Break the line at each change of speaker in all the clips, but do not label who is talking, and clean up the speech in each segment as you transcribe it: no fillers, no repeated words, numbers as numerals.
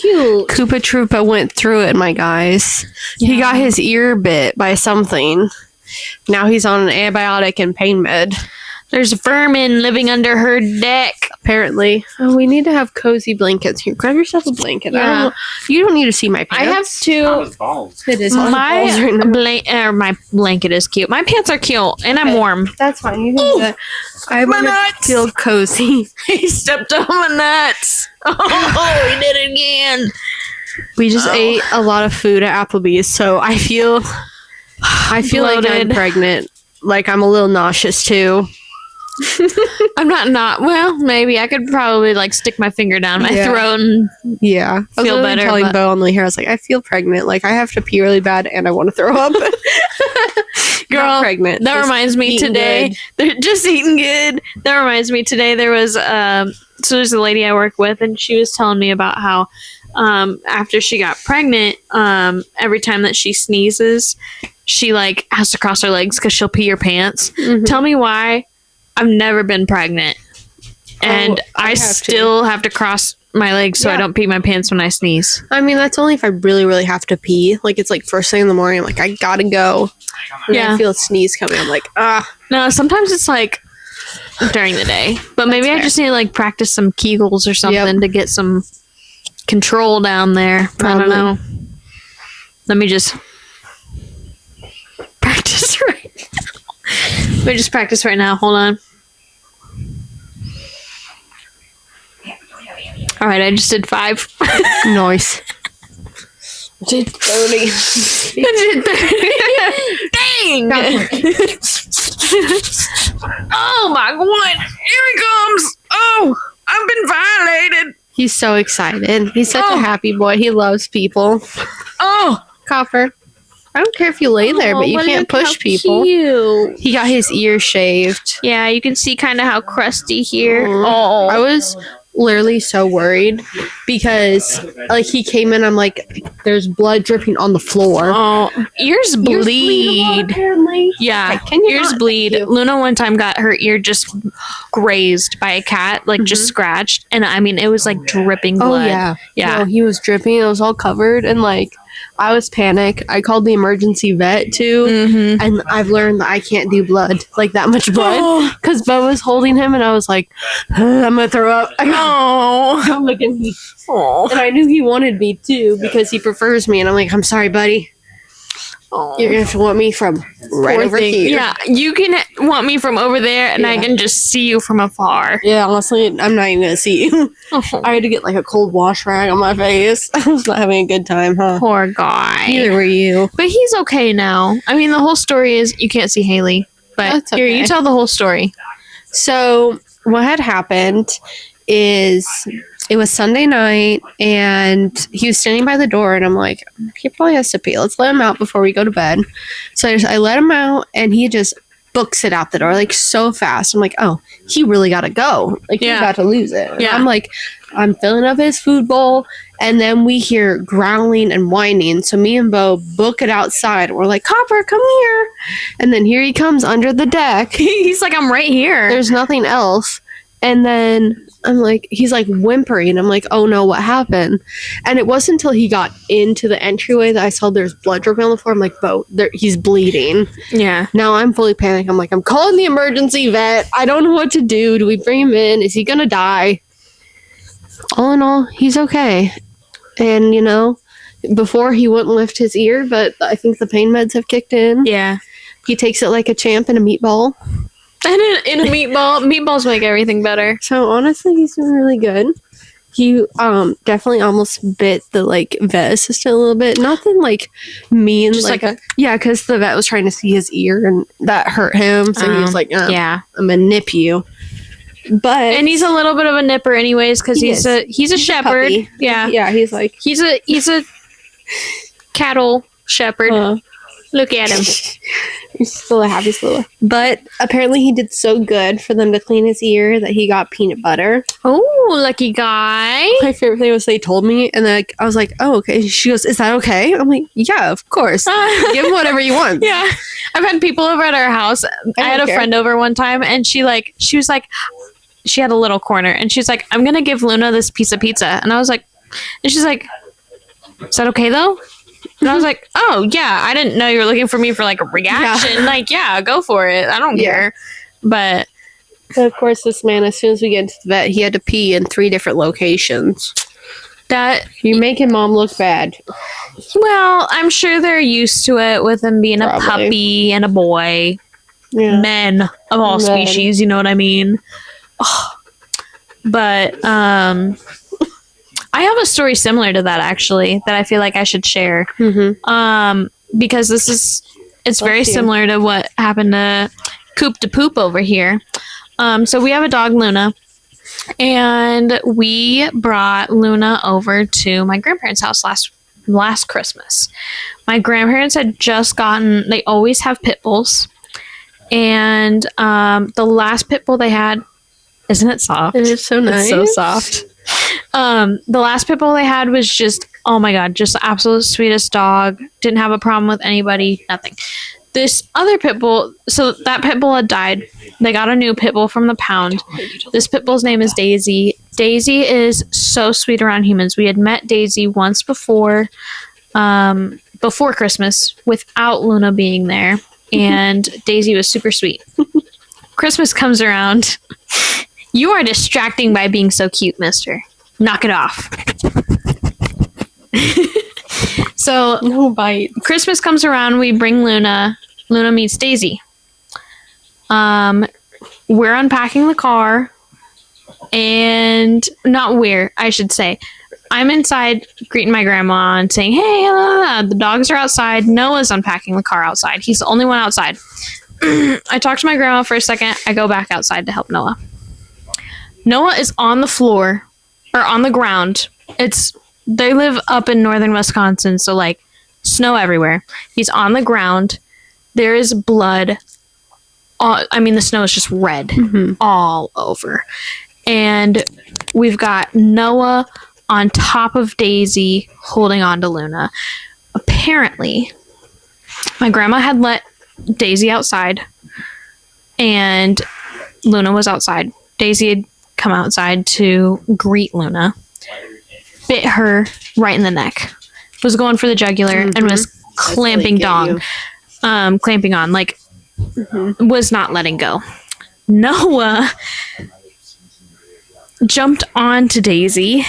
cute.
Koopa Troopa went through it, my guys.
Yeah.
He got his ear bit by something. Now he's on an antibiotic and pain med.
There's vermin living under her deck.
Apparently. Oh, we need to have cozy blankets here. Grab yourself a blanket.
Yeah.
You don't need to see my
I have
pants.
to.
It is on balls right now.
My blanket is cute. My pants are cute, and I'm warm.
That's fine. You can do that. I want to feel cozy.
He stepped on my nuts. Oh, he did it again.
We just ate a lot of food at Applebee's, so I feel like I'm
Bloated.
pregnant. Like I'm a little nauseous too.
I'm not. Well, maybe I could probably like stick my finger down my throat and
Yeah, I was
Feel
literally
better,
telling
but-
Bo on the way here. I was like, I feel pregnant. Like I have to pee really bad, and I want to throw up.
Girl,
Not pregnant.
That
just
reminds me
eating
today.
good.
They're just eating good. That reminds me today. There was so there's a lady I work with, and she was telling me about how after she got pregnant, every time that she sneezes, she like has to cross her legs because she'll pee her pants.
Mhm.
Tell me why. I've never been pregnant, and
I
I
have to.
still have to cross my legs so I
Yeah.
don't pee my pants when I sneeze.
I mean, that's only if I really, really have to pee. Like it's like first thing in the morning. I'm like, I gotta go. And
Yeah.
I feel a sneeze coming. I'm like,
No, sometimes it's like during the day, but maybe I
fair.
just need to like practice some Kegels or something to get some control down there. I
Probably.
don't know. Let me just practice right now. Let me just practice right now. Hold on. All right, I just did 5.
nice. Did 30.
I did 30. Dang! Oh my god! Here he comes! Oh, I've been violated.
He's so excited. He's such
Oh.
a happy boy. He loves people.
Oh,
Copper. I don't care if you lay there, but you can't push people.
Cute.
He got his ear shaved.
Yeah, you can see kind of how crusty here.
Oh. I was literally so worried because like he came in, I'm like, there's blood dripping on the floor.
Oh, ears bleed.
Apparently.
Yeah,
Okay, can you
ears
not?
bleed.
Thank you.
Luna one time got her ear just grazed by a cat, like just scratched, and I mean it was like dripping
Oh
blood.
yeah.
Yeah.
No, he was dripping. It was all covered, and like I was panicked. I called the emergency vet too.
Mm-hmm.
And I've learned that I can't do blood, like that much blood.
Oh,
Because Bo was holding him, and I was like, I'm going to throw up.
oh,
Look at me.
oh,
And I knew he wanted me too, because he prefers me. And I'm like, I'm sorry, buddy. You're going to have to want me from right over here.
Yeah, you can want me from over there, and I
Yeah.
can just see you from afar.
Yeah, honestly, I'm not even going to see you. I had to get like a cold wash rag on my face. I was not having a good time, huh?
Poor guy.
Neither were you.
But he's okay now. I mean, the whole story is you can't see Haley, but
That's
here, you
okay.
tell the whole story.
So what had happened is it was Sunday night, and he was standing by the door, and I'm like, he probably has to pee. Let's let him out before we go to bed. So I let him out, and he just books it out the door like so fast. I'm like, oh, he really got to go. Like he's
Yeah.
about to lose it. And
Yeah.
I'm like, I'm filling up his food bowl, and then we hear growling and whining. So me and Bo book it outside. We're like, Copper, come here. And then here he comes under the deck.
He's like, I'm right here.
There's nothing else. And then I'm like, he's like whimpering. I'm like, oh no, what happened? And it wasn't until he got into the entryway that I saw there's blood dripping on the floor. I'm like, Bo, he's bleeding.
Yeah.
Now I'm fully panicked. I'm like, I'm calling the emergency vet. I don't know what to do. Do we bring him in? Is he going to die? All in all, he's okay. And, you know, before he wouldn't lift his ear, but I think the pain meds have kicked in.
Yeah.
He takes it like a champ in a meatball.
And in a meatball, meatballs make everything better.
So honestly, he's doing really good. He definitely almost bit the like vet assistant a little bit. Nothing like mean,
Just like a-
yeah, because the vet was trying to see his ear and that hurt him. So he was like,
yeah.
I'm gonna nip you. But
And he's a little bit of a nipper, anyways, because
He
he's
is.
a shepherd.
puppy.
Yeah.
yeah, he's like,
He's a cattle shepherd. Look at him.
he's still a happy slow. But apparently, he did so good for them to clean his ear that he got peanut butter.
Oh, lucky guy.
My favorite thing was they told me, and then I was like, "Oh, okay." She goes, "Is that okay?" I'm like, "Yeah, of course. Give him whatever you want."
Yeah. I've had people over at our house. I had a
care.
friend over one time, and she was like, she had a little corner, and she's like, I'm going to give Luna this piece of pizza. And I was like, And she's like, is that okay though? And I was like, oh yeah, I didn't know you were looking for me for like a reaction.
Yeah.
Like, yeah, go for it. I don't care. But
of course, this man, as soon as we get into the vet, he had to pee in 3 different locations.
that,
You're making mom look bad.
well, I'm sure they're used to it with him being
Probably.
a puppy and a boy.
Yeah.
Men of all
Men.
species, you know what I mean? Oh. But I have a story similar to that actually that I feel like I should share. Because it's very similar to what happened to Coop to Poop over here. So we have a dog, Luna, and we brought Luna over to my grandparents' house last Christmas. My grandparents had just gotten, they always have pit bulls, and the last pit bull they had, isn't it soft?
It is so nice.
It's so soft. The last pit bull they had was just, oh my god, just the absolute sweetest dog. Didn't have a problem with anybody, nothing. This other pit bull, so that pit bull had died. They got a new pit bull from the pound. This pit bull's name is Daisy. Daisy is so sweet around humans. We had met Daisy once before Christmas without Luna being there. And Daisy was super sweet. Christmas comes around. You are distracting by being so cute, mister. Knock it off. So,
No bite.
Christmas comes around. We bring Luna. Luna meets Daisy. We're unpacking the car. And, not I should say. I'm inside greeting my grandma and saying, hey, the dogs are outside. Noah's unpacking the car outside. He's the only one outside. I talk to my grandma for a second. I go back outside to help Noah. Noah is on the floor, or on the ground. They live up in northern Wisconsin, so like snow everywhere. He's on the ground. There is blood. The snow is just red all over. And we've got Noah on top of Daisy holding on to Luna. Apparently, my grandma had let Daisy outside, and Luna was outside. Daisy had come outside to greet Luna, bit her right in the neck, was going for the jugular, and was clamping on, was not letting go. Noah jumped onto Daisy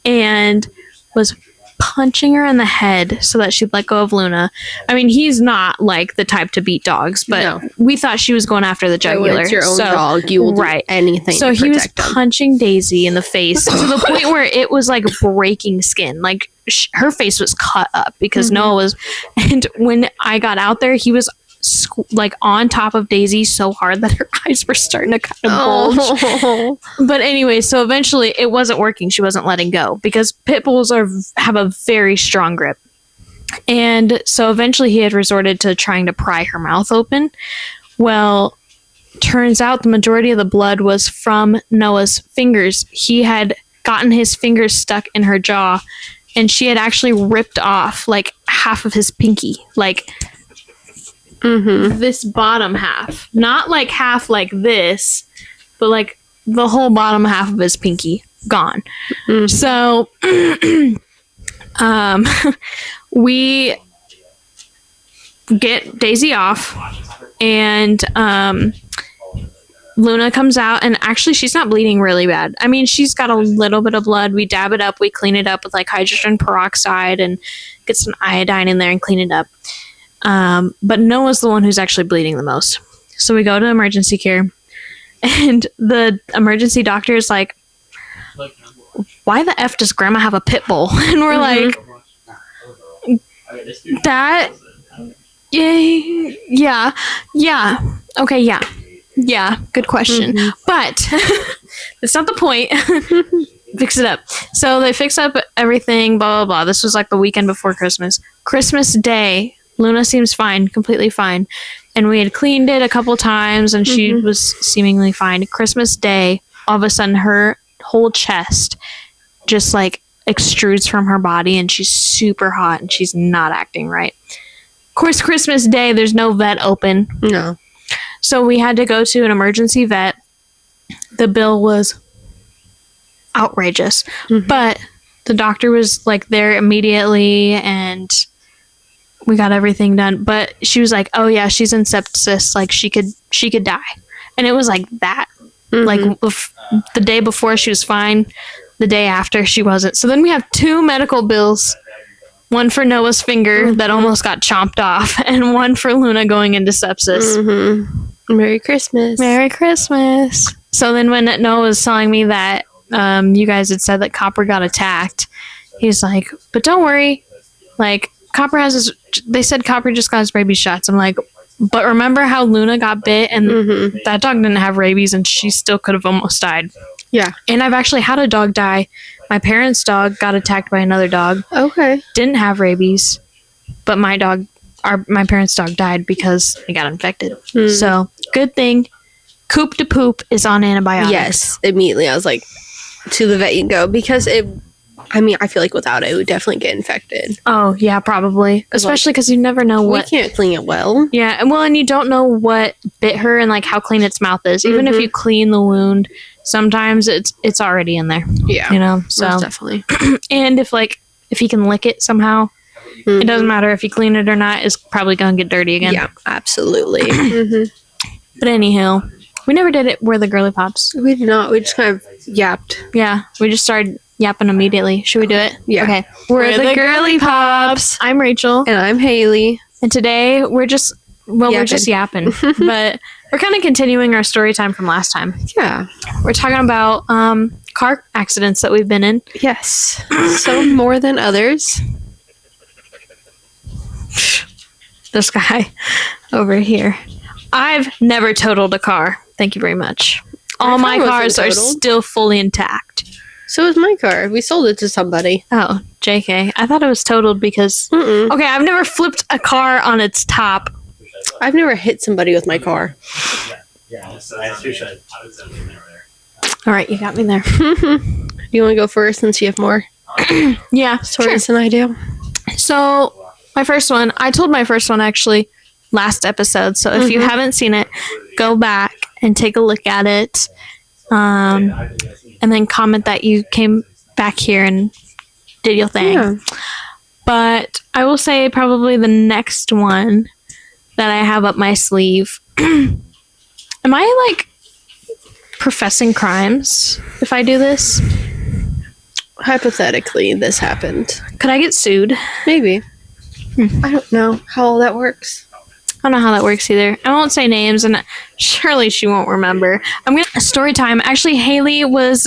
and was punching her in the head so that she'd let go of Luna. I mean, he's not like the type to beat dogs, but we thought she was going after the jugular.
When it's your own dog, you will do anything.
So he was punching Daisy in the face to the point where it was like breaking skin. Like her face was cut up because Noah was. And when I got out there, he was like on top of Daisy so hard that her eyes were starting to kind of bulge. But anyway, so eventually it wasn't working. She wasn't letting go because pit bulls have a very strong grip. And so eventually he had resorted to trying to pry her mouth open. Well, turns out the majority of the blood was from Noah's fingers. He had gotten his fingers stuck in her jaw, and she had actually ripped off like half of his pinky. Like this bottom half, not like half like this, but like the whole bottom half of his pinky gone. So we get Daisy off, and Luna comes out, and actually she's not bleeding really bad. I mean, she's got a little bit of blood. We dab it up, we clean it up with like hydrogen peroxide and get some iodine in there and clean it up. But Noah's the one who's actually bleeding the most. So we go to emergency care, and the emergency doctor is like, why the F does grandma have a pit bull? And we're like, that, yeah, okay, yeah, good question. But that's not the point. Fix it up. So they fix up everything, blah, blah, blah. This was like the weekend before Christmas. Christmas Day, Luna seems fine, completely fine. And we had cleaned it a couple times, and she was seemingly fine. Christmas Day, all of a sudden, her whole chest just like extrudes from her body, and she's super hot, and she's not acting right. Of course, Christmas Day, there's no vet open.
No.
So we had to go to an emergency vet. The bill was outrageous. But the doctor was like there immediately, and we got everything done. But she was like, "Oh yeah, she's in sepsis. Like she could die," and it was like that. Like the day before she was fine, the day after she wasn't. So then we have 2 medical bills. One for Noah's finger that almost got chomped off, and one for Luna going into sepsis.
Merry Christmas.
Merry Christmas. So then when Noah was telling me that you guys had said that Copper got attacked, he's like, but don't worry. Like, Copper has his... They said Copper just got his rabies shots. I'm like, but remember how Luna got bit, and that dog didn't have rabies, and she still could have almost died.
Yeah.
And I've actually had a dog die. My parents' dog got attacked by another dog.
Okay.
Didn't have rabies, but my parents' dog died because it got infected. So, good thing. Coop de Poop is on antibiotics.
Yes, immediately. I was like, to the vet you go, because I feel like without it would definitely get infected.
Oh, yeah, probably. Especially because you never know what...
We can't clean it well.
Yeah, and you don't know what bit her and, like, how clean its mouth is. Even if you clean the wound, sometimes it's already in there.
Yeah.
You know? So
most definitely.
And if he can lick it somehow, it doesn't matter if you clean it or not, it's probably going to get dirty again.
Yeah, absolutely.
But anyhow, we never did it. We're the girly pops.
We did not. We just kind of yapped.
Yeah, we just started yapping immediately. Should we do it?
Yeah.
Okay.
We're the girly pops.
I'm Rachel.
And I'm Haley.
And today we're just yapping. But we're kind of continuing our story time from last time.
Yeah.
We're talking about car accidents that we've been in.
Yes. Some more than others.
This guy over here. I've never totaled a car. Thank you very much. All my cars are still fully intact.
So is my car. We sold it to somebody.
Oh, JK. I thought it was totaled because... Okay, I've never flipped a car on its top.
I've never hit somebody with my car.
All right, you got me there.
You want to go first since you have more
Yeah,
stories than I do?
So, my first one, I told my first one actually last episode. So, if you haven't seen it, go back and take a look at it. And then comment that you came back here and did your thing. Yeah. But I will say probably the next one that I have up my sleeve. Am I like professing crimes if I do this?
Hypothetically, this happened.
Could I get sued?
Maybe. I don't know how all that works.
I don't know how that works either. I won't say names, and surely she won't remember. I'm going to story time. Actually, Haley was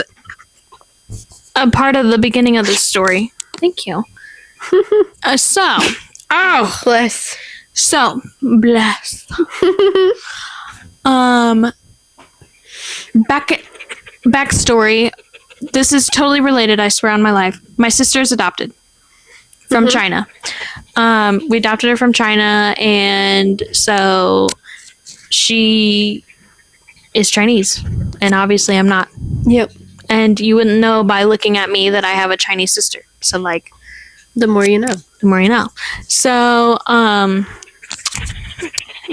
a part of the beginning of this story. Thank you.
Bless.
So, bless. Backstory. This is totally related, I swear on my life. My sister's adopted from China. We adopted her from China, and so she is Chinese, and obviously I'm not.
Yep.
And you wouldn't know by looking at me that I have a Chinese sister. So, like,
the more you know.
The more you know. So,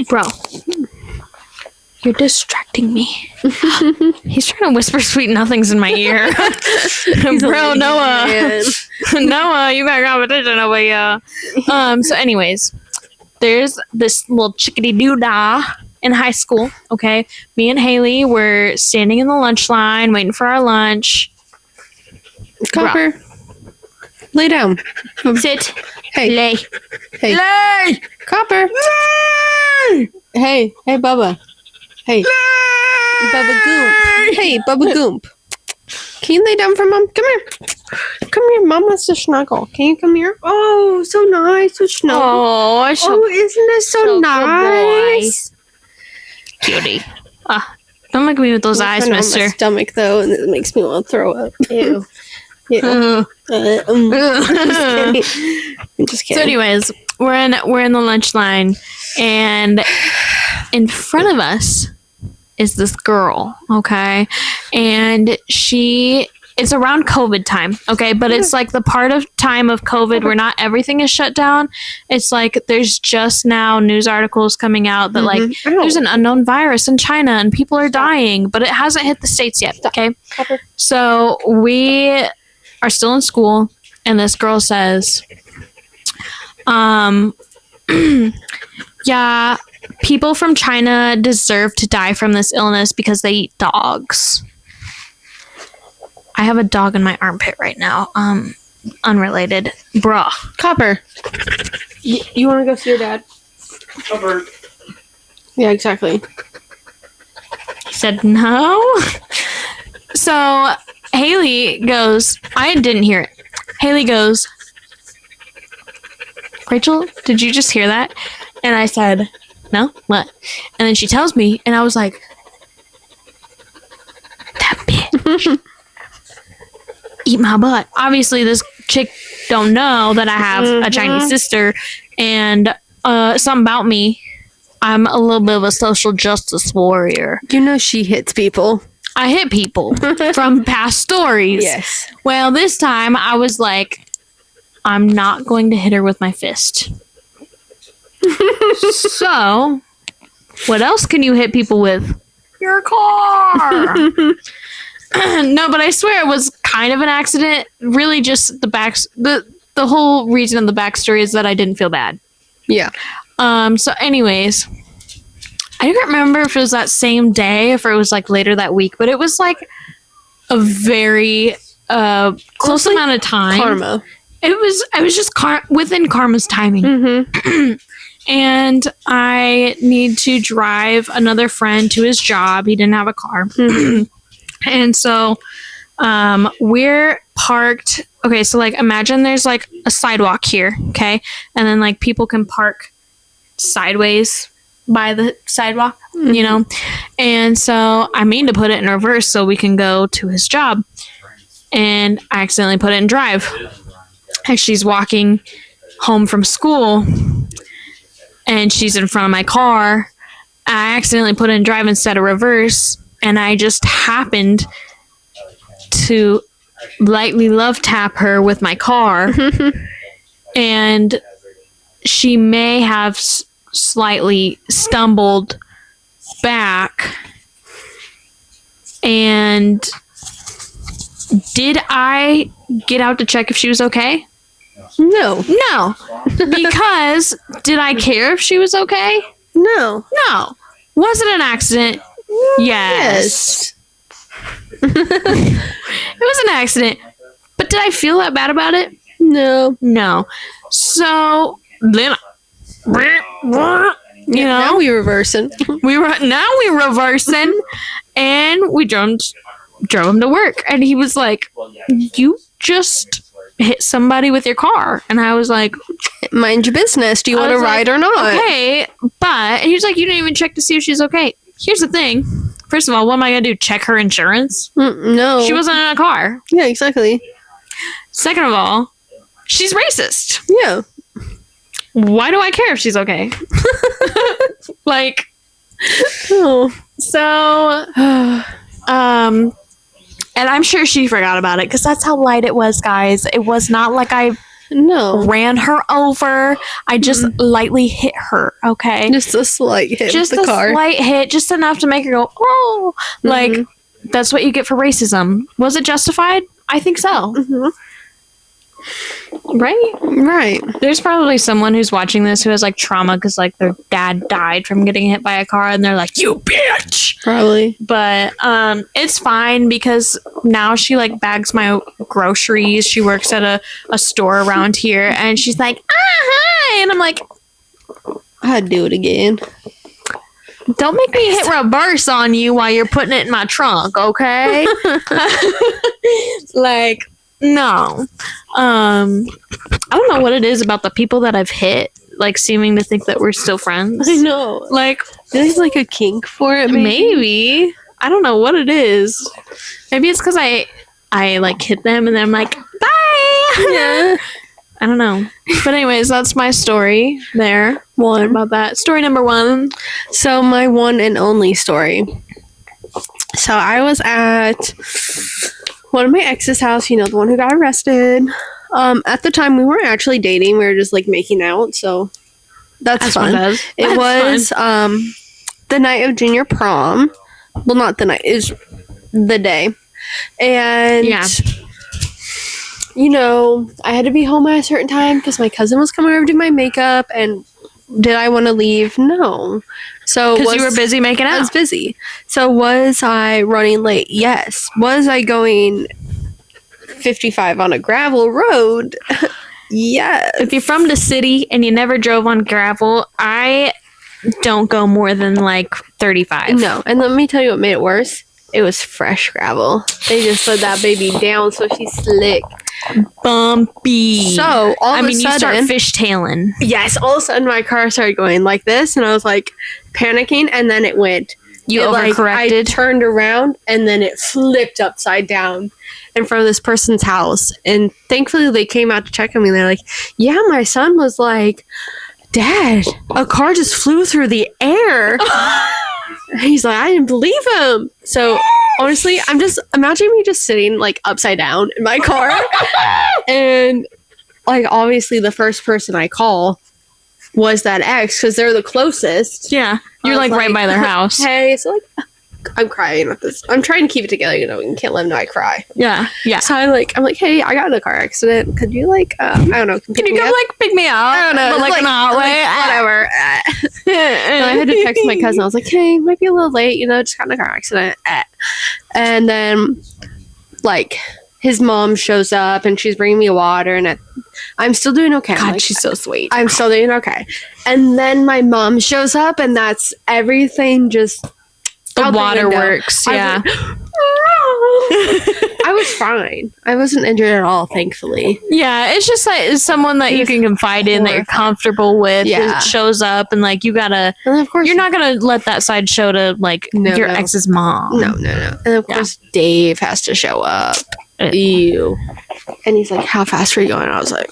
bro, you're distracting me. He's trying to whisper sweet nothings in my ear. Bro, Noah. Noah, you got competition over here. So anyways, there's this little chickadee doo-dah in high school, okay? Me and Haley were standing in the lunch line, waiting for our lunch.
Copper. Bro. Lay down.
Sit.
Hey.
Lay.
Hey.
Lay.
Copper. Lay. Hey. Hey, Bubba. Hey. Lay. Bubba Goomp. Hey, Bubba Goomp. Can you lay down for Mom? Come here. Come here. Mom wants to snuggle. Can you come here? Oh, so nice to snuggle.
Oh,
isn't this so nice?
Cutie. Don't look at me with those eyes, mister.
On my stomach, though, and it makes me want to throw up.
Ew.
Yeah. I'm just kidding.
So anyways, we're in the lunch line, and in front of us is this girl, okay? And it's around COVID time, okay? But it's like the part of time of COVID where not everything is shut down. It's like there's just now news articles coming out that like there's an unknown virus in China and people are dying, but it hasn't hit the States yet, okay? So we are still in school, and this girl says, yeah, people from China deserve to die from this illness because they eat dogs. I have a dog in my armpit right now. Unrelated. Bruh.
Copper. You want to go see your dad?
Covered.
Yeah, exactly.
He said no. So Haley goes, I didn't hear it. Haley goes, Rachel, did you just hear that? And I said, no, what? And then she tells me, and I was like, that bitch. Eat my butt. Obviously, this chick don't know that I have a Chinese sister, and something about me, I'm a little bit of a social justice warrior.
You know she hits people.
I hit people from past stories.
Yes.
Well, this time I was like, I'm not going to hit her with my fist. So, what else can you hit people with? Your car. No, but I swear it was kind of an accident. Really, just the whole reason of the backstory is that I didn't feel bad.
Yeah.
So anyways, I don't remember if it was that same day, if it was like later that week, but it was like a very close amount of time.
Karma.
I was just within karma's timing.
Mm-hmm.
And I need to drive another friend to his job. He didn't have a car. And so we're parked. Okay, so like imagine there's like a sidewalk here, okay? And then like people can park sideways by the sidewalk, you know? And so I mean to put it in reverse so we can go to his job. And I accidentally put it in drive. And she's walking home from school and she's in front of my car. I accidentally put it in drive instead of reverse, and I just happened to lightly love tap her with my car. And she may have slightly stumbled back. And did I get out to check if she was okay?
No.
No. Because did I care if she was okay?
No.
No. Was it an accident? Yes. It was an accident. But did I feel that bad about it?
No.
No. So then, you know,
Now we reversing.
now we reversing, and we drove him to work, and he was like, "You just hit somebody with your car," and I was like,
Mind your business. Do you want to ride or not?
Okay, but and he was like, "You didn't even check to see if she's okay." Here's the thing. First of all, what am I gonna do? Check her insurance?
No.
She wasn't in a car.
Yeah, exactly.
Second of all, she's racist.
Yeah.
Why do I care if she's okay? Like,
Oh.
so, and I'm sure she forgot about it because that's how light it was, guys. It was not like I
No.
ran her over. I just lightly hit her, okay?
Just a slight hit
Just
with the car.
a slight hit, just enough to make her go, oh. Like, that's what you get for racism. Was it justified? I think so. Right?
Right.
There's probably someone who's watching this who has like trauma because like their dad died from getting hit by a car and they're like, you bitch.
Probably.
But it's fine because now she like bags my groceries. She works at a store around here and she's like, hi. And I'm like,
I'd do it again.
don't make me hit reverse on you while you're putting it in my trunk, okay? Like, no. I don't know what it is about the people that I've hit, like seeming to think that we're still friends.
I know.
Like,
There's like a kink for it,
maybe. I don't know what it is. Maybe it's because I like hit them and then I'm like, bye.
Yeah.
I don't know. But anyways, that's my story there.
One.
About that. Story number 1.
So my one and only story. So I was at one of my ex's house, you know, the one who got arrested. At the time we weren't actually dating, we were just like making out, so that's fun. It was the night of junior prom. Well, not the night, it was the day. And I had to be home at a certain time because my cousin was coming over to do my makeup. And did I want to leave? No. So
Because you were busy making
I
out.
was busy. So was I running late? Yes. Was I going 55 on a gravel road? Yes.
If you're from the city and you never drove on gravel, I don't go more than like 35.
No. And let me tell you what made it worse. It was fresh gravel. They just slid that baby down so she's slick.
Bumpy.
So all of a
you start
sudden,
fishtailing.
yes, all of a sudden my car started going like this, and I was like panicking, and then it went.
You
I
overcorrected.
turned around, and then it flipped upside down in front of this person's house. And thankfully, they came out to check on me. They're like, "Yeah, my son was like, Dad, a car just flew through the air." He's like, I didn't believe him. So honestly, I'm just imagining me just sitting like upside down in my car, and like obviously the first person I call was that ex because they're the closest.
Yeah. You're
I was
like right by their house.
Hey, so like I'm crying at this. I'm trying to keep it together, you can't let them know I cry.
Yeah. Yeah.
So I'm like, hey, I got in a car accident. Could you like, I don't know,
Can you come like pick me up?
I don't know,
But, like, in a hot way?
whatever. So I had to text my cousin. I was like, hey, might be a little late, just got in a car accident. And then, like, his mom shows up and she's bringing me water, and I'm still doing okay.
God,
like,
she's so sweet.
I'm still doing okay. And then my mom shows up, and that's everything just.
The waterworks, yeah.
I was fine. I wasn't injured at all, thankfully.
Yeah, it's just like it's someone that you can confide in, that you're comfortable with.
Yeah.
It shows up, and like you gotta.
And of course,
You're not gonna let that side show to like your ex's mom.
No. And of course, Dave has to show up. Ew. And he's like, "How fast are you going?" I was like,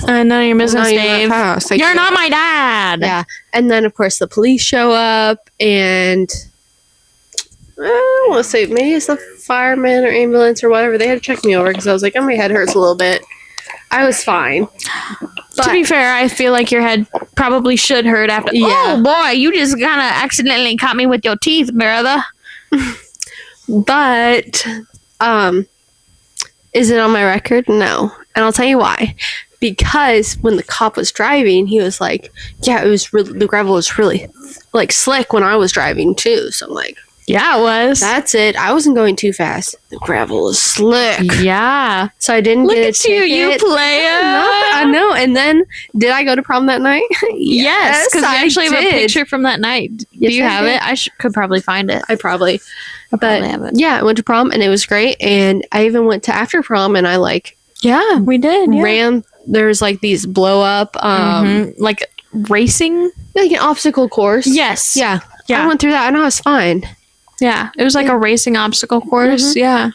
"None of your business,
"Not even
Dave.
that fast."
You're not my dad."
Yeah. And then of course the police show up, and I want to say maybe it's the fireman or ambulance or whatever. They had to check me over because I was like, my head hurts a little bit. I was fine.
To be fair, I feel like your head probably should hurt after.
Yeah.
Oh boy, you just kind of accidentally caught me with your teeth, brother.
But, is it on my record? No. And I'll tell you why. Because when the cop was driving, he was like, yeah, the gravel was really like slick when I was driving too. So I'm like,
yeah, it was.
That's it. I wasn't going too fast. The gravel is slick.
Yeah.
So I didn't
Look
get a
at you, you
ticket.
player.
I know. And then, did I go to prom that night?
Yes, because we
I
actually have a
did.
picture from that night.
Yes,
Do you
I
have
did.
it? I could probably find it.
I probably
have it.
Yeah, I went to prom and it was great. And I even went to after prom and I like
Yeah, we did. Yeah.
ran. There's like these blow up,
like racing.
like an obstacle course.
Yes.
Yeah.
Yeah.
I went through that and I was fine.
Yeah. It was like a racing obstacle course.
Mhm.
Yeah.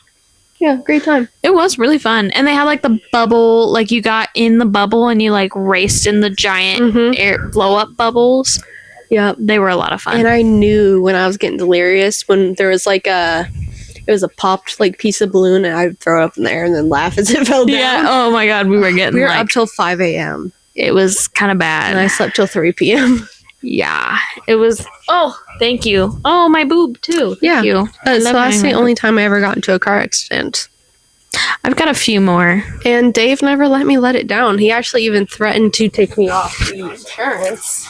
Yeah, great time.
It was really fun. And they had like the bubble, like you got in the bubble and you like raced in the giant
Mhm.
air blow up bubbles.
Yep.
They were a lot of fun.
And I knew when I was getting delirious when there was like it was a popped like piece of balloon and I'd throw it up in the air and then laugh as it fell down.
yeah. Oh my God. We were getting
We were
like,
up till 5 a.m.
it was kind of
and I
bad.
slept till 3 p.m.
Yeah. It was, oh, thank you. Oh, my boob too. Thank
Yeah.
you. I
So
love
that's
my
the
boob.
only time I ever got into a car accident.
I've got a few more.
And Dave never let me let it down. He actually even threatened to take me off the insurance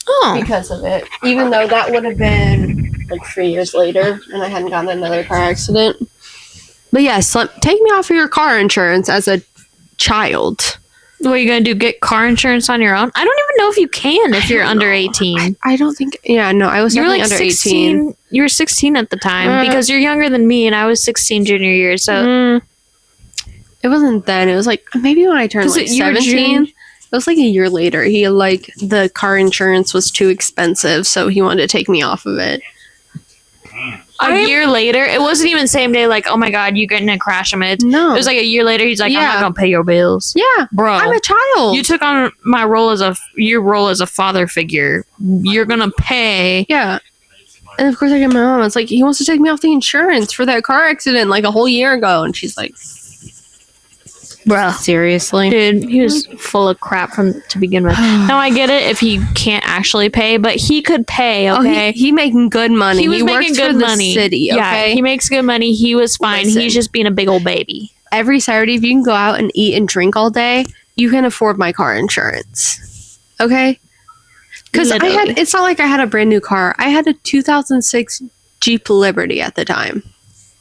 Oh.
because of it. Even though that would have been like 3 years later and I hadn't gotten another car accident. But yes, take me off of your car insurance as a child.
What are you going to do? Get car insurance on your own? I don't even know if you can if you're under 18.
I don't think. Yeah, no, I was
You were
definitely
like
under
16.
18.
You were 16 at the time
Uh,
because you're younger than me and I was 16 junior year. So
It wasn't then. It was like maybe when I turned
'Cause
like
you were
17. It was like a year later. He like the car insurance was too expensive, so he wanted to take me off of it.
a year later, it wasn't even same day like, oh my God, you're getting a crash. It
No,
was like a year later. He's like, I'm
Yeah.
not going to pay your bills.
yeah,
Bro,
I'm a child.
you took on your role as a father figure. You're going to pay.
Yeah. And of course I get my mom. It's like, he wants to take me off the insurance for that car accident like a whole year ago. And she's like,
Bro.
seriously?
Dude, he was full of crap to begin with. Now I get it if he can't actually pay, but he could pay. Okay,
Oh, he making good money.
he was
works
making
for
good
the
money.
city.
Yeah,
Okay.
he makes good money. He was fine.
Listen.
He's just being a big old baby.
every Saturday, if you can go out and eat and drink all day, you can afford my car insurance. Okay? Because it's not like I had a brand new car. I had a 2006 Jeep Liberty at the time.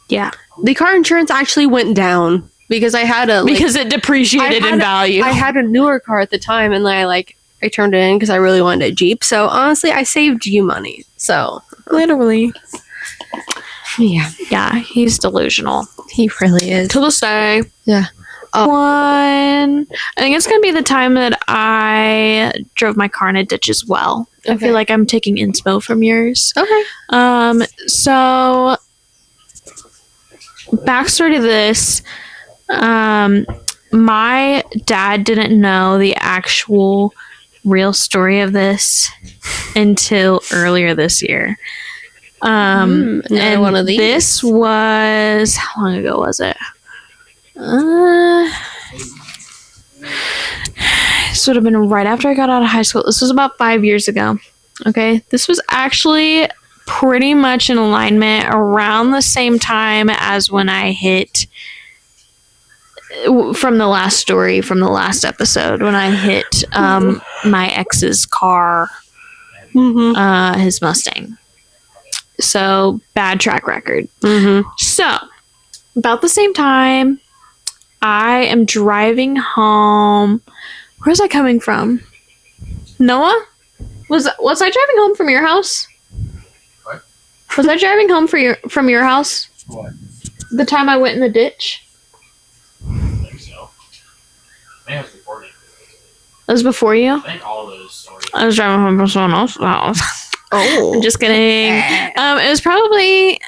Yeah.
The car insurance actually went down because I had
because it depreciated in value.
I had a newer car at the time, and then I turned it in because I really wanted a Jeep. So honestly, I saved you money. So
literally.
Yeah.
Yeah, he's delusional.
He really is.
To this day.
Yeah.
I think it's going to be the time that I drove my car in a ditch as well. Okay. I feel like I'm taking inspo from yours.
Okay.
So, backstory to this. My dad didn't know the actual real story of this until earlier this year. And
one of these.
This was, how long ago was it? This would have been right after I got out of high school. This was about 5 years ago. Okay. This was actually pretty much in alignment around the same time as when I hit, from the last story, from the last episode, when I hit my ex's car, his Mustang. So, bad track record. So, about the same time, I am driving home. Where's I coming from? Noah? Was I driving home from your house?
What?
Was I driving home from your house?
What?
The time I went in the ditch?
I think so. I think it was before me.
That was before you?
I think all of those stories.
I was driving home from someone else's house.
Oh.
I'm just kidding. It was probably...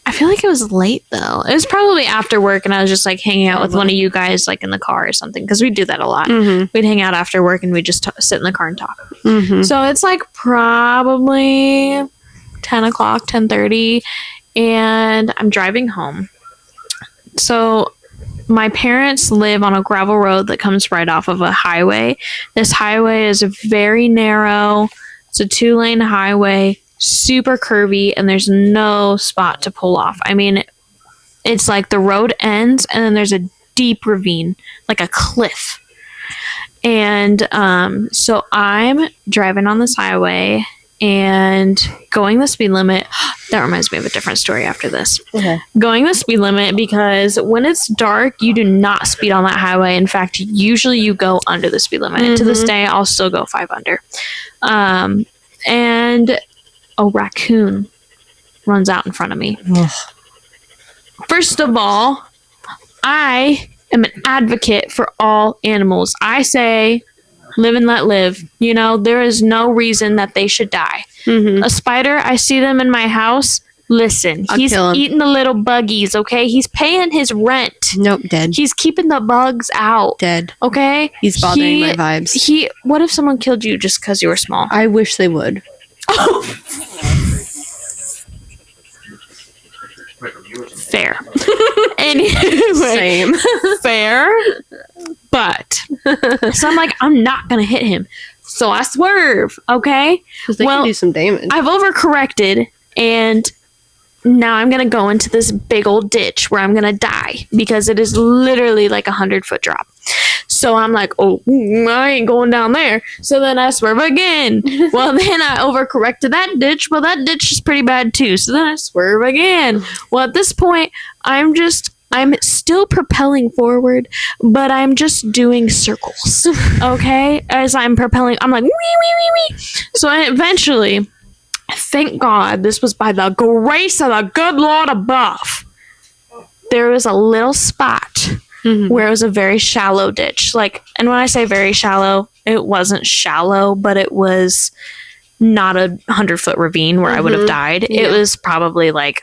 I feel like it was late, though. It was probably after work, and I was just, hanging out with one of you guys, in the car or something, because we do that a lot. We'd hang out after work, and we'd just sit in the car and talk. So it's, probably 10 o'clock, 10:30, and I'm driving home. So my parents live on a gravel road that comes right off of a highway. This highway is very narrow. It's a 2-lane highway. Super curvy, and there's no spot to pull off. I mean, it's the road ends, and then there's a deep ravine, like a cliff. And so I'm driving on this highway and going the speed limit. That reminds me of a different story after this.
Okay.
Going the speed limit, because when it's dark, you do not speed on that highway. In fact, usually you go under the speed limit. And to this day, I'll still go 5 under. And a raccoon runs out in front of me.
Ugh.
First of all, I am an advocate for all animals. I say, live and let live. There is no reason that they should die. A spider, I see them in my house. Listen, he's eating the little buggies, okay? He's paying his rent.
Nope, dead.
He's keeping the bugs out.
Dead.
Okay?
He's bothering my vibes.
What if someone killed you just because you were small?
I wish they would.
Fair. Anyway,
Same.
Fair. But so I'm not gonna hit him. So I swerve. Okay.
Because they can do some damage.
I've overcorrected, and now I'm gonna go into this big old ditch where I'm gonna die because it is literally a 100-foot drop. So I'm oh, I ain't going down there. So then I swerve again. Well, then I overcorrected that ditch. Well, that ditch is pretty bad too. So then I swerve again. Well, at this point, I'm still propelling forward, but I'm just doing circles. Okay? As I'm propelling, I'm wee, wee, wee, wee. So I eventually, thank God, this was by the grace of the good Lord above, there was a little spot where it was a very shallow ditch. And when I say very shallow, it wasn't shallow, but it was not a 100-foot ravine where I would have died. Yeah. It was probably I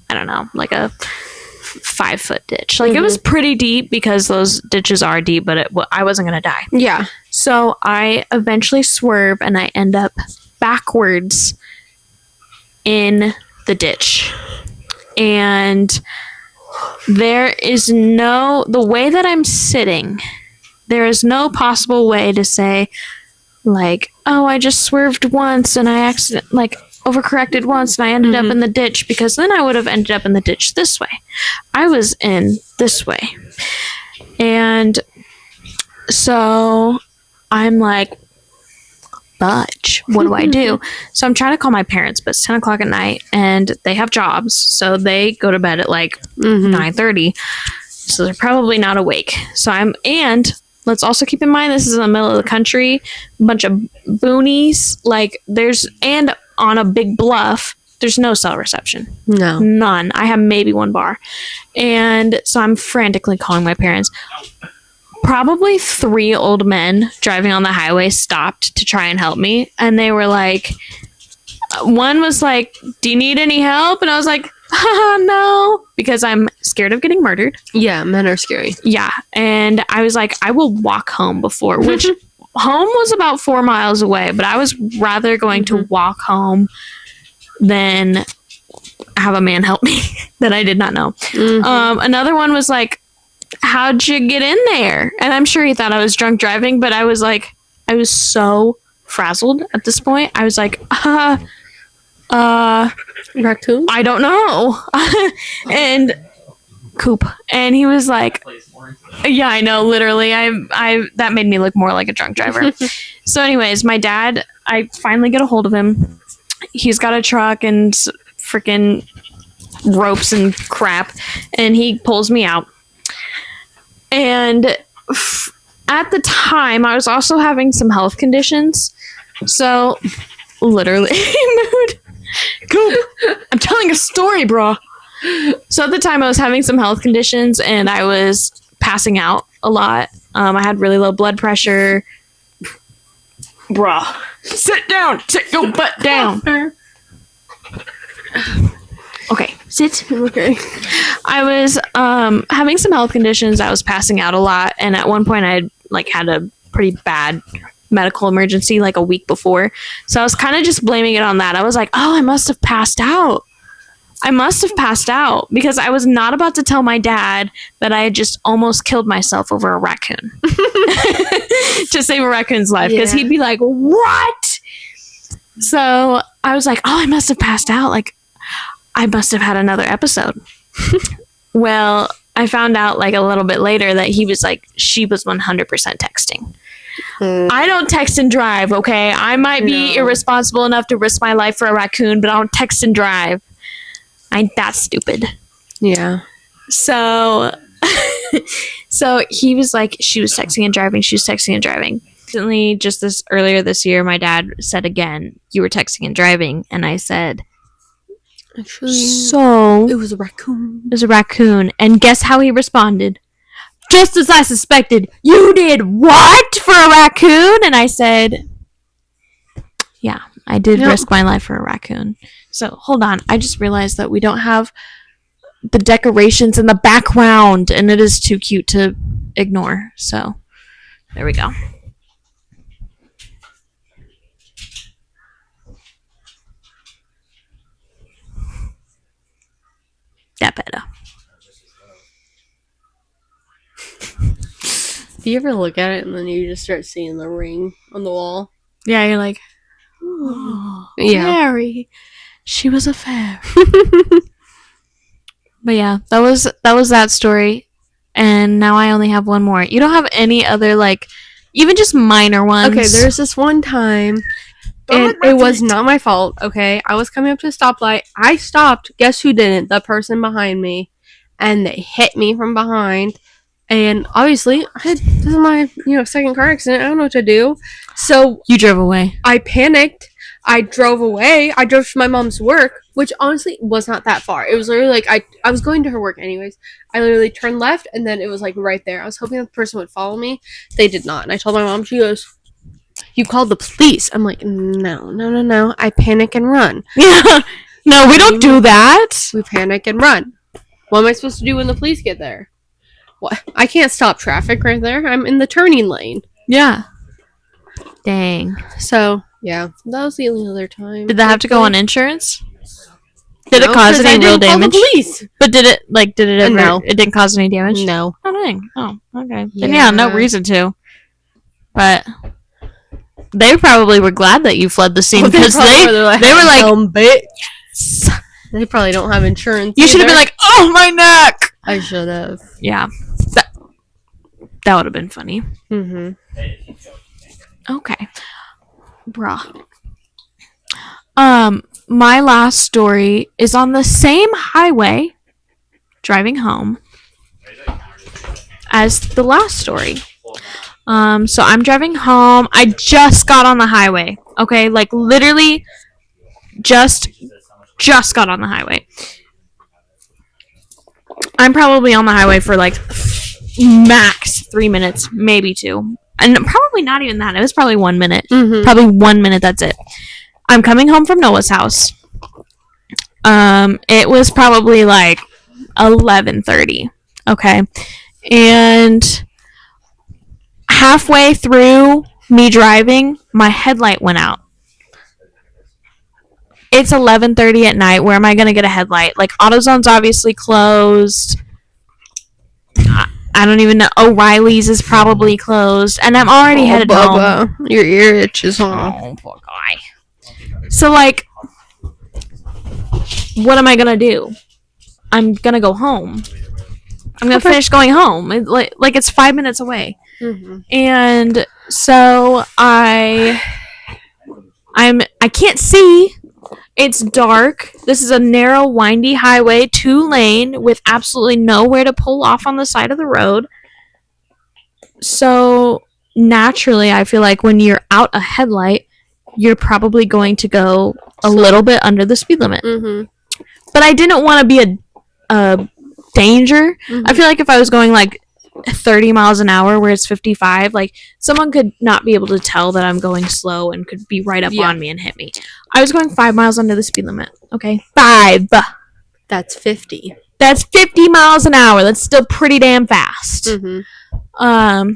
don't know, a 5-foot ditch. It was pretty deep because those ditches are deep, but I wasn't going to die.
Yeah.
So I eventually swerve and I end up backwards in the ditch. And there is the way that I'm sitting, there is no possible way to say, oh, I just swerved once and I overcorrected once and I ended up in the ditch, because then I would have ended up in the ditch this way. I was in this way. And so I'm like, fudge, what do I do? So I'm trying to call my parents, but it's 10 o'clock at night and they have jobs. So they go to bed at like 9:30. So they're probably not awake. And let's also keep in mind, this is in the middle of the country, a bunch of boonies, and on a big bluff, there's no cell reception.
No.
None. I have maybe one bar. And so I'm frantically calling my parents. Probably 3 old men driving on the highway stopped to try and help me. And they were like, one was like, do you need any help? And I was like, no, because I'm scared of getting murdered.
Yeah, men are scary.
Yeah. And I was like, I will walk home before, which home was about 4 miles away, but I was rather going to walk home than have a man help me that I did not know. Another one was like, how'd you get in there? And I'm sure he thought I was drunk driving, but I was like, I was so frazzled at this point. I was like,
raccoon?
I don't know. And Coop. And he was like, yeah, I know, literally. I that made me look more like a drunk driver. So anyways, my dad, I finally get a hold of him. He's got a truck and freaking ropes and crap, and he pulls me out. And at the time, I was also having some health conditions. So, literally, mood. Coop, I'm telling a story, bro. So at the time, I was having some health conditions, and I was passing out a lot. I had really low blood pressure. Bruh. Sit down. Sit your butt down. Okay, sit.
Okay.
I was having some health conditions. I was passing out a lot, and at one point I had a pretty bad medical emergency like a week before. So I was kind of just blaming it on that. I was like, oh, I must have passed out. Because I was not about to tell my dad that I had just almost killed myself over a raccoon to save a raccoon's life, because he'd be like, what? So I was like, oh, I must have passed out. Like, I must have had another episode. Well, I found out like a little bit later that he was like, she was 100% texting. I don't text and drive, okay? I might be irresponsible enough to risk my life for a raccoon, but I don't text and drive. I ain't that stupid.
Yeah.
So, so he was like, she was texting and driving. Recently, just earlier this year, my dad said again, you were texting and driving. And I said,
actually,
so
it was a raccoon.
It was a raccoon. And guess how he responded? Just as I suspected. You did what for a raccoon? And I said, yeah, I did risk my life for a raccoon. So hold on. I just realized that we don't have the decorations in the background, and it is too cute to ignore. So there we go. That better.
Do you ever look at it and then you just start seeing the ring on the wall?
Yeah, you're like, oh,
yeah.
fairy. She was a fairy. But yeah, that was that story. And now I only have one more. You don't have any other, like, even just minor ones?
Okay, there's this one time, and it was not my fault, okay? I was coming up to a stoplight. I stopped. Guess who didn't? The person behind me. And they hit me from behind. And obviously, this is my, second car accident. I don't know what to do. So
you drove away.
I panicked. I drove away. I drove to my mom's work, which honestly was not that far. It was literally like, I was going to her work anyways. I literally turned left, and then it was like right there. I was hoping that the person would follow me. They did not. And I told my mom, she goes, you called the police. I'm like, no. I panic and run.
Yeah. No, we don't do that.
We panic and run. What am I supposed to do when the police get there? What? I can't stop traffic right there. I'm in the turning lane.
Yeah. Dang.
So, yeah. That was the only other time.
Did that have to go on insurance? Did it
No,
cause
'cause I
any real
didn't call the
damage?
police.
But did it ever?
No.
It didn't cause any damage?
No.
Oh, dang. Oh, okay. Then, yeah, no
Yeah.
reason to. But They probably were glad that you fled the scene because
they
they
were
were like,
dumb bitch. They probably don't have insurance.
you should have been like, oh, my neck.
I should have.
Yeah. That would have been funny.
Mm-hmm.
Okay. Bruh. My last story is on the same highway driving home as the last story. So I'm driving home. I just got on the highway. Okay, like literally just got on the highway. I'm probably on the highway for like max 3 minutes, maybe 2. And probably not even that. It was probably 1 minute.
Mm-hmm.
Probably 1 minute, that's it. I'm coming home from Noah's house. It was probably like 11:30. Okay. And halfway through me driving, my headlight went out. It's 11:30 at night. Where am I going to get a headlight? Like, AutoZone's obviously closed. I don't even know. O'Reilly's is probably closed. And I'm already headed home.
Your ear itches, huh?
Oh, poor guy. So, like, what am I going to do? I'm going to go home. I'm going to finish going home. Like, it's 5 minutes away.
Mm-hmm.
And so I can't see. It's dark. This is a narrow, windy highway, 2-lane, with absolutely nowhere to pull off on the side of the road. So naturally, I feel like when you're out a headlight, you're probably going to go a little bit under the speed limit.
Mm-hmm.
But I didn't want to be a danger.
Mm-hmm.
I feel like if I was going like 30 miles an hour where it's 55, like someone could not be able to tell that I'm going slow and could be right up on me and hit me. I was going 5 miles under the speed limit. Okay, 5.
That's 50.
That's 50 miles an hour. That's still pretty damn fast.
Mm-hmm.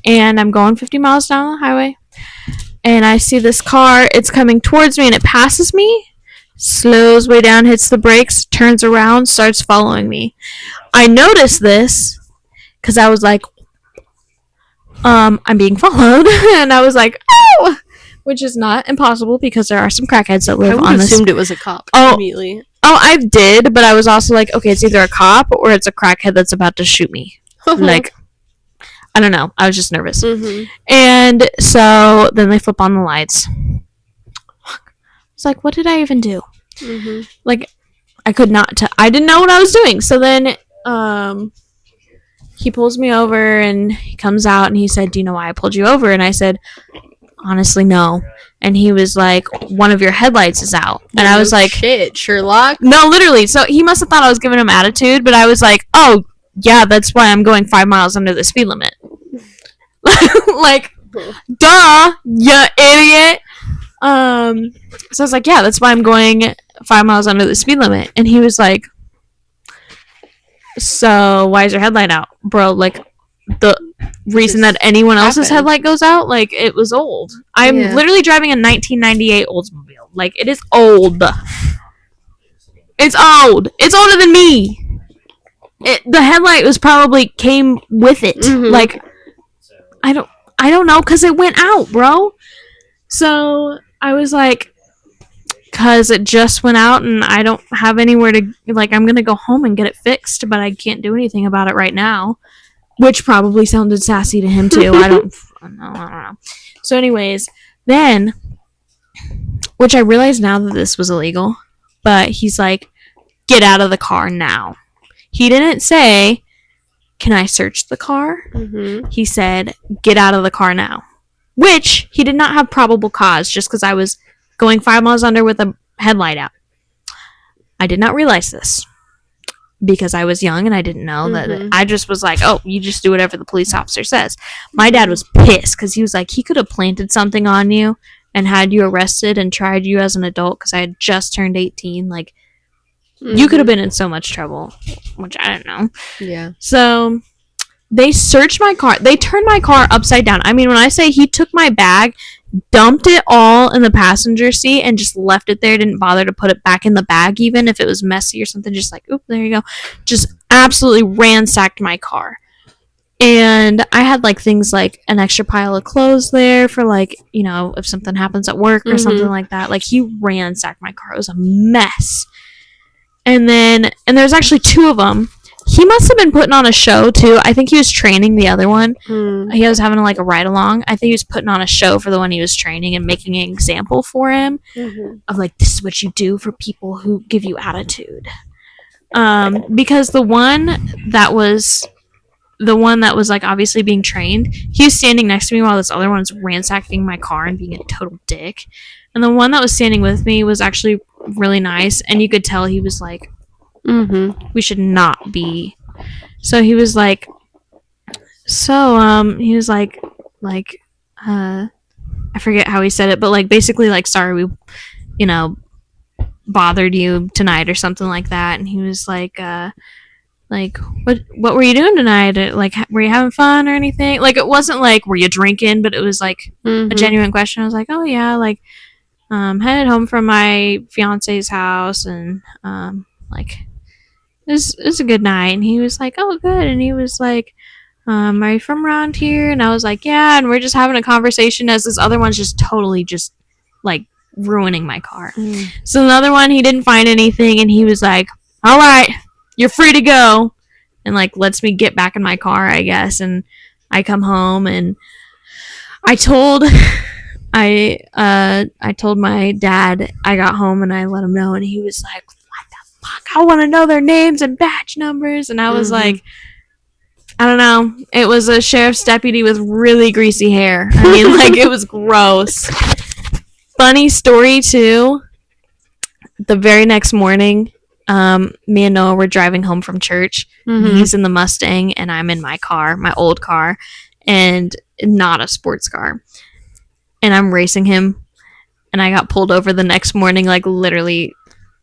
And I'm going 50 miles down the highway, and I see this car. It's coming towards me, and it passes me, slows way down, hits the brakes, turns around, starts following me. I noticed this because I was like, I'm being followed. And I was like, oh! Which is not impossible because there are some crackheads that live on this.
I assumed it was a cop immediately.
Oh, I did, but I was also like, okay, it's either a cop or it's a crackhead that's about to shoot me. Like, I don't know. I was just nervous.
Mm-hmm.
And so then they flip on the lights. It's like, what did I even do?
Mm-hmm.
Like, I could not I didn't know what I was doing. So then he pulls me over and he comes out and he said, do you know why I pulled you over? And I said, honestly, no. And he was like, one of your headlights is out. And I was like,
shit, Sherlock?
No, literally. So he must have thought I was giving him attitude, but I was like, oh, yeah, that's why I'm going 5 miles under the speed limit. Like, duh, you idiot. So I was like, yeah, that's why I'm going 5 miles under the speed limit. And he was like, so why is your headlight out? Bro, like, the reason that anyone else's headlight goes out, like, it was old. I'm literally driving a 1998 Oldsmobile. Like, it is old. It's old. It's older than me. The headlight was probably came with it. Mm-hmm. Like, I don't know, because it went out, bro. So I was like, because it just went out and I don't have anywhere to, like, I'm going to go home and get it fixed, but I can't do anything about it right now. Which probably sounded sassy to him, too. I don't know. So anyways, then, which I realize now that this was illegal, but he's like, get out of the car now. He didn't say, can I search the car? Mm-hmm. He said, get out of the car now. Which, he did not have probable cause, just because I was going 5 miles under with a headlight out. I did not realize this. Because I was young and I didn't know that. I just was like, oh, you just do whatever the police officer says. My dad was pissed because he was like, he could have planted something on you and had you arrested and tried you as an adult because I had just turned 18. Like, you could have been in so much trouble, which I don't know.
Yeah.
So they searched my car. They turned my car upside down. I mean, when I say he took my bag, dumped it all in the passenger seat and just left it there, didn't bother to put it back in the bag even if it was messy or something, just like, oop, there you go. Just absolutely ransacked my car. And I had like things like an extra pile of clothes there for like, you know, if something happens at work or something like that. Like he ransacked my car. It was a mess. And there's actually two of them. He must have been putting on a show too. I think he was training the other one. He was having like a ride along. I think he was putting on a show for the one he was training and making an example for him of like, this is what you do for people who give you attitude. Because the one that was like obviously being trained, he was standing next to me while this other one was ransacking my car and being a total dick. And the one that was standing with me was actually really nice, and you could tell he was like, we should not be. So he was like, he was like, I forget how he said it, but like basically like, sorry we, you know, bothered you tonight or something like that. And he was like, what were you doing tonight? Like, were you having fun or anything? Like, it wasn't like, were you drinking? But it was like a genuine question. I was like, oh yeah, like, headed home from my fiance's house, and like, it was a good night. And he was like, oh good. And he was like, are you from around here? And I was like, yeah. And we're just having a conversation as this other one's just totally just like ruining my car. So another one, he didn't find anything, and he was like, all right, you're free to go, and like lets me get back in my car, I guess. And I come home, and I told my dad I got home, and I let him know, and he was like, what the fuck, I want to know their names and badge numbers. And I was like, I don't know, it was a sheriff's deputy with really greasy hair. I mean, like, it was gross. Funny story too, the very next morning, me and Noah were driving home from church. He's in the Mustang, and I'm in my car, my old car, and not a sports car. And I'm racing him, and I got pulled over the next morning, like literally,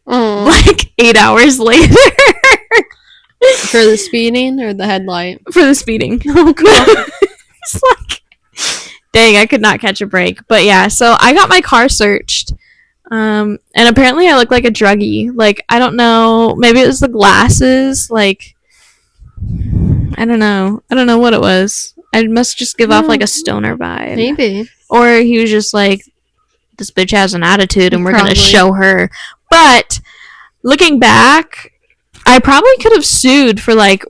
like 8 hours later.
For the speeding or the headlight?
For the speeding. Oh god. It's like, dang, I could not catch a break. But yeah, so I got my car searched. And apparently I look like a druggie. Like, I don't know, maybe it was the glasses, like, I don't know what it was. I must just give off like a stoner vibe.
Maybe.
Or he was just like, this bitch has an attitude and we're gonna show her. But looking back, I probably could have sued for like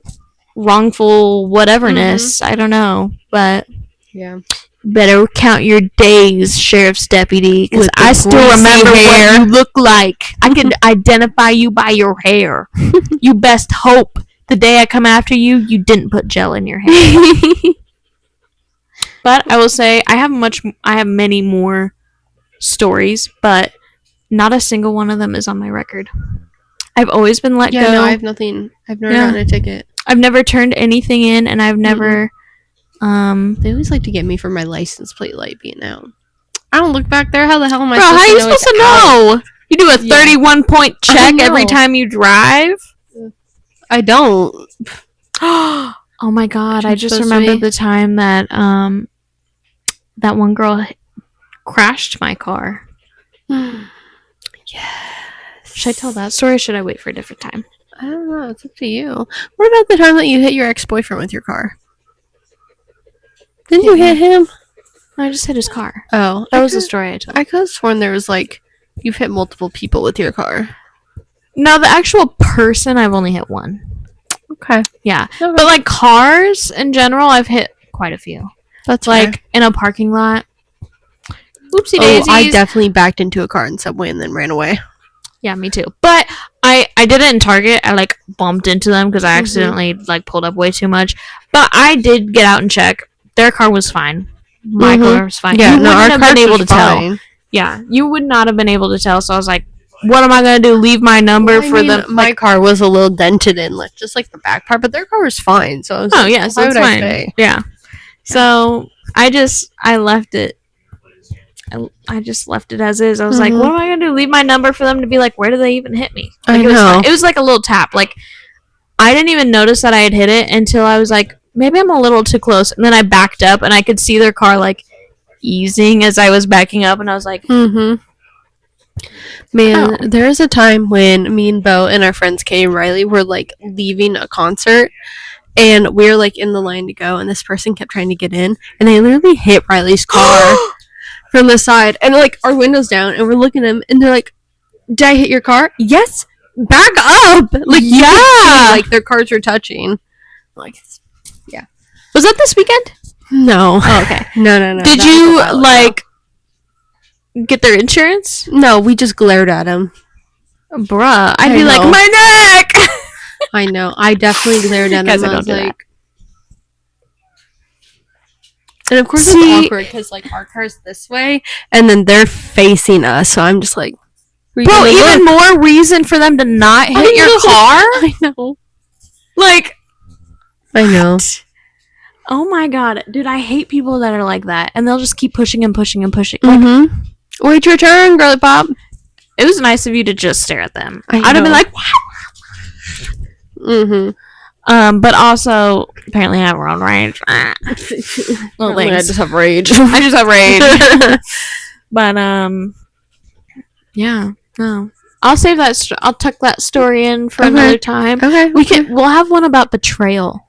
wrongful whateverness. I don't know, but
yeah.
Better count your days, sheriff's deputy, because I still remember what you look like. I can identify you by your hair. You best hope the day I come after you, you didn't put gel in your hair. But I will say I have many more stories, but not a single one of them is on my record. I've always been let go.
No, I have nothing. I've never gotten a ticket.
I've never turned anything in, and I've never.
They always like to get me for my license plate light being out. I don't look back there. How the hell am I?
Bro, how are you supposed to know? You do a 31-point check every time you drive.
I don't.
Oh my god! I just remembered the time that that one girl crashed my car.
Yes.
Should I tell that story, or should I wait for a different time?
I don't know. It's up to you. What about the time that you hit your ex-boyfriend with your car? Didn't you hit him?
I just hit his car.
Oh.
That was the story I told.
I could have sworn there was like, you've hit multiple people with your car.
No, the actual person, I've only hit one.
Okay.
Yeah. Okay. But like cars in general, I've hit quite a few.
That's
like
fair.
In a parking lot. Oopsie daisies.
Oh, I definitely backed into a car in Subway and then ran away.
Yeah, me too. But I did it in Target. I like bumped into them because I accidentally like pulled up way too much. But I did get out and check. Their car was fine. My car was fine.
Yeah,
you
no,
wouldn't
our
have been able to
fine.
tell. Yeah, you would not have been able to tell. So I was like, what am I gonna do? Leave my number for them?
My car was a little dented in, like just like the back part, but their car was fine. So I was like,
yeah, so it's fine. Yeah. So I left it. I just left it as is. I was like, what am I gonna do? Leave my number for them to be like, where do they even hit me? Like, it was like a little tap. Like, I didn't even notice that I had hit it until I was like, maybe I'm a little too close. And then I backed up, and I could see their car like easing as I was backing up, and I was like,
Man, there was a time when me and Bo and our friends Kay and Riley were like leaving a concert, and we were like in the line to go, and this person kept trying to get in, and they literally hit Riley's car from the side, and like our windows down, and we're looking at them, and they're like, "Did I hit your car?" Yes. Back up. Like you could see, like their cars were touching. Like, yeah.
Was that this weekend?
No.
Oh, okay.
No.
Did you like get their insurance?
No, we just glared at them.
Bruh, I'd
I
be like,
know.
my neck.
I know. I definitely glared at
Guys,
them.
I
I
don't
was
do that.
like, and of course
See-
it's awkward because like our car's this way, and then they're facing us. So I'm just like,
Bro, even more reason for them to not hit your car.
I know.
Like,
I know.
oh my god, dude, I hate people that are like that, and they'll just keep pushing and pushing and pushing.
Mm-hmm. Wait your turn, girly pop.
It was nice of you to just stare at them.
I
I'd have been
know.
like,
Mm-hmm.
but also apparently I have our own rage. Little
I
things.
just have rage.
I just have rage. But yeah, no. I'll save that. I'll tuck that story in for
Okay.
another time.
Okay.
We'll have one about betrayal.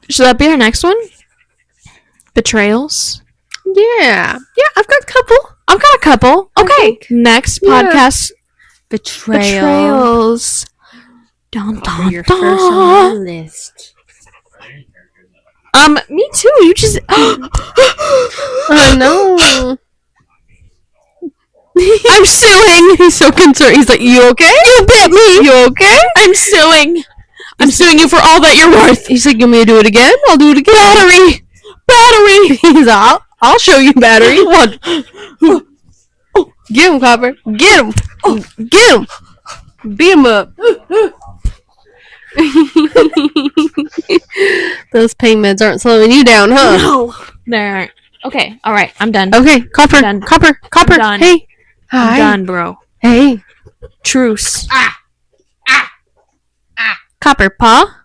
Should that be our next one? Betrayals.
Yeah. Yeah, I've got a couple.
I've got a couple.
I
Okay.
think.
Next
Yeah.
podcast.
Betrayal.
Betrayals. Dun,
Number
dun,
your first on
dun.
my list.
Me too. You just.
I know.
I'm suing.
He's so concerned. He's like, "You okay?
You bit me.
You okay?"
I'm suing. I'm suing you for all that you're worth.
He's like, "You want me to do it again? I'll do it again."
Battery.
He's like, I'll show you battery. What? Get him, Copper. Get him. Get him. Beat him up. Those pain meds aren't slowing you down, huh?
No. There aren't. Okay. All right. I'm done.
Okay, Copper.
Done.
Copper.
I'm done.
Hey.
I'm
Hi.
done, bro.
Hey.
Truce. Copper paw.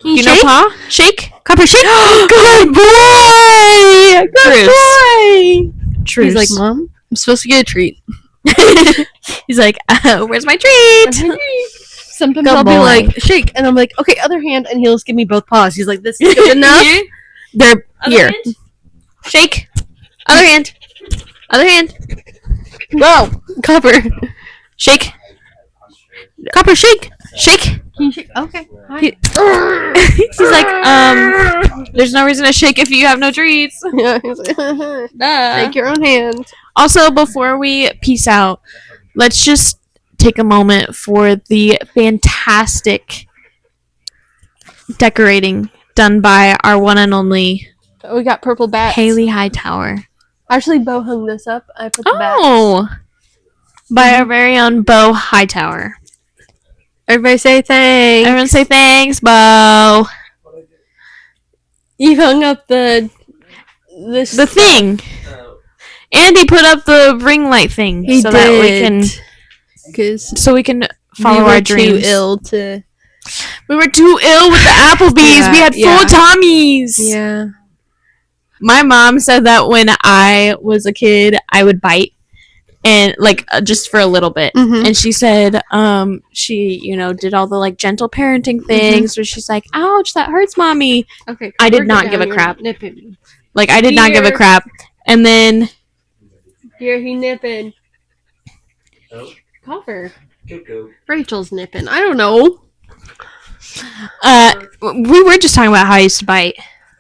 Can
You know
shake?
paw? Shake.
Copper, shake. Good boy. Good boy.
Truce.
He's like, Mom, I'm supposed to get a treat.
He's like, where's my treat?
Sometimes
Good
I'll be
boy.
like, shake, and I'm like, okay, other hand, and he'll just give me both paws. He's like, this is good enough.
Here.
They're
Other
here.
hand. Shake. Other hand. Other hand.
Go, Copper.
Shake. Copper, shake. Shake.
Can you shake? Okay. Hi.
He's like, there's no reason to shake if you have no treats.
Yeah, he's like,
Duh.
take your own hand.
Also, before we peace out, let's just take a moment for the fantastic decorating done by our one and only
We got purple bats.
Haley Hightower.
Actually, Bo hung this up. I put the bats.
Oh! By our very own Bo Hightower.
Everybody say thanks.
Everyone say thanks, Bo.
You hung up the
thing. And he put up the ring light thing
He
so
did.
that we can follow
we were
our dreams.
too ill to.
We were too ill with the Applebee's.
Yeah,
We had
yeah.
full tummies.
Yeah.
My mom said that when I was a kid, I would bite, and like just for a little bit.
Mhm.
And she said, she did all the like gentle parenting things where she's like, "Ouch, that hurts, mommy."
Okay.
I did
Copper,
not
get
give a
down,
crap.
you're nipping.
Like I did not give a
Here.
crap. And then
Here, he nipping.
Oh.
Copper.
Cuckoo.
Rachel's nipping. I don't know.
we were just talking about how I used to bite.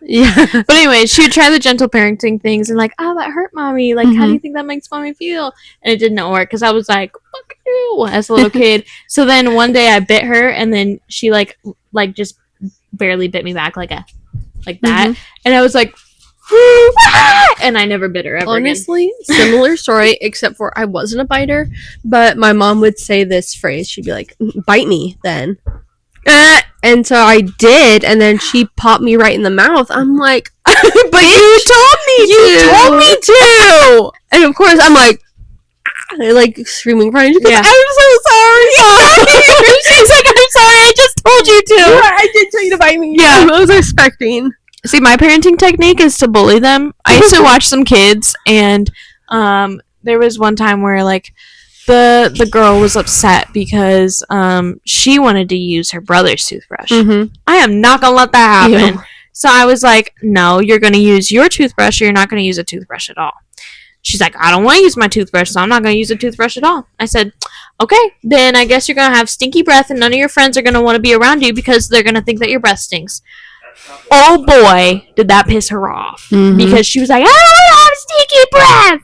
Yeah.
But anyway, she would try the gentle parenting things and like, "Oh, that hurt, mommy. Like, how do you think that makes mommy feel?" And it didn't work because I was like, "Fuck you," as a little kid. So then one day I bit her, and then she like just barely bit me back like that, and I was like, and I never bit her ever again.
Honestly, similar story, except for I wasn't a biter, but my mom would say this phrase. She'd be like, "Bite me, then." And so I did, and then she popped me right in the mouth. I'm like,
But you told me
"You told me to!" And of course, I'm like screaming, crying. She's like,
Yeah.
"I'm so sorry."
She's like, "I'm sorry, I just told you to."
I did tell you to bite me.
Yeah.
I was expecting.
See, my parenting technique is to bully them. I used to watch some kids, and there was one time where like the girl was upset because she wanted to use her brother's toothbrush.
Mm-hmm.
I am not gonna let that happen.
Ew.
So I was like, no, you're gonna use your toothbrush, or you're not gonna use a toothbrush at all. She's like, I don't want to use my toothbrush, so I'm not gonna use a toothbrush at all. I said, okay, then I guess you're gonna have stinky breath, and none of your friends are gonna want to be around you because they're gonna think that your breath stinks. Oh boy, did that piss her off.
Mhm.
Because she was like, I don't have stinky breath!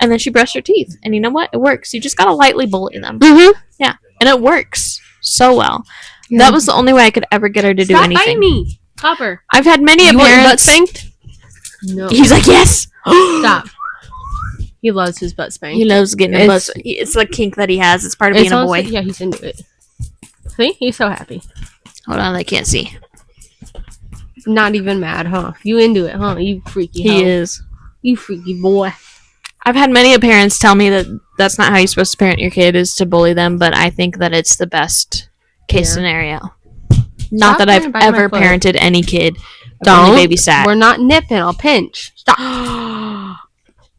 And then she brushed her teeth. And you know what? It works. You just gotta lightly bully them.
Mm-hmm.
Yeah. And it works so well.
Yeah.
That was the only way I could ever get her to do
Stop
anything.
biting me, Copper.
I've had many
You want your butt
parents.
spanked? No.
He's like, yes!
Stop. He loves his butt spanked.
He loves getting a
It's-
buzz. It's a kink that he has. It's part of being a boy.
Yeah, he's into it. See? He's so happy.
Hold on, I can't see.
Not even mad, huh? You into it, huh? You freaky
He
hoe.
is.
You freaky boy.
I've had many parents tell me that that's not how you're supposed to parent your kid, is to bully them, but I think that it's the best case
Yeah.
scenario. Not
Stop
that I've
trying to bite my
ever
foot.
parented any kid. I've
Don't.
only babysat.
We're not nipping. I'll pinch. Stop.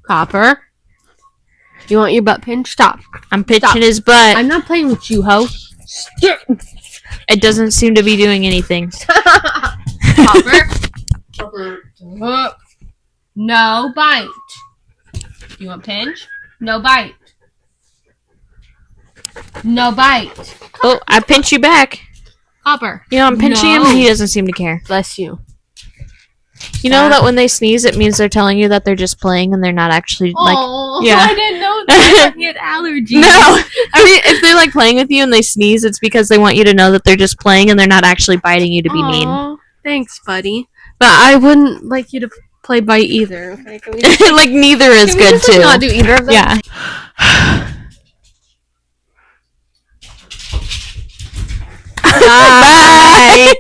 Copper. You want your butt pinched? Stop.
I'm pitching
Stop.
his butt.
I'm not playing with you, hoe.
It doesn't seem to be doing anything.
Copper. Copper. No bite. You want pinch? No bite. No bite.
Oh, I pinch you back.
Copper.
You know, I'm pinching him
No.
and he doesn't seem to care.
Bless you.
You know that when they sneeze, it means they're telling you that they're just playing and they're not actually like.
Oh,
yeah.
I didn't know that. He had allergies.
No, I mean if they're like playing with you and they sneeze, it's because they want you to know that they're just playing and they're not actually biting you to be mean.
Aw, thanks, buddy. But I wouldn't like you to play bite either. Okay? Can we just,
Like neither is
can we
good
just, like,
too.
not do either of them?
Yeah. Bye.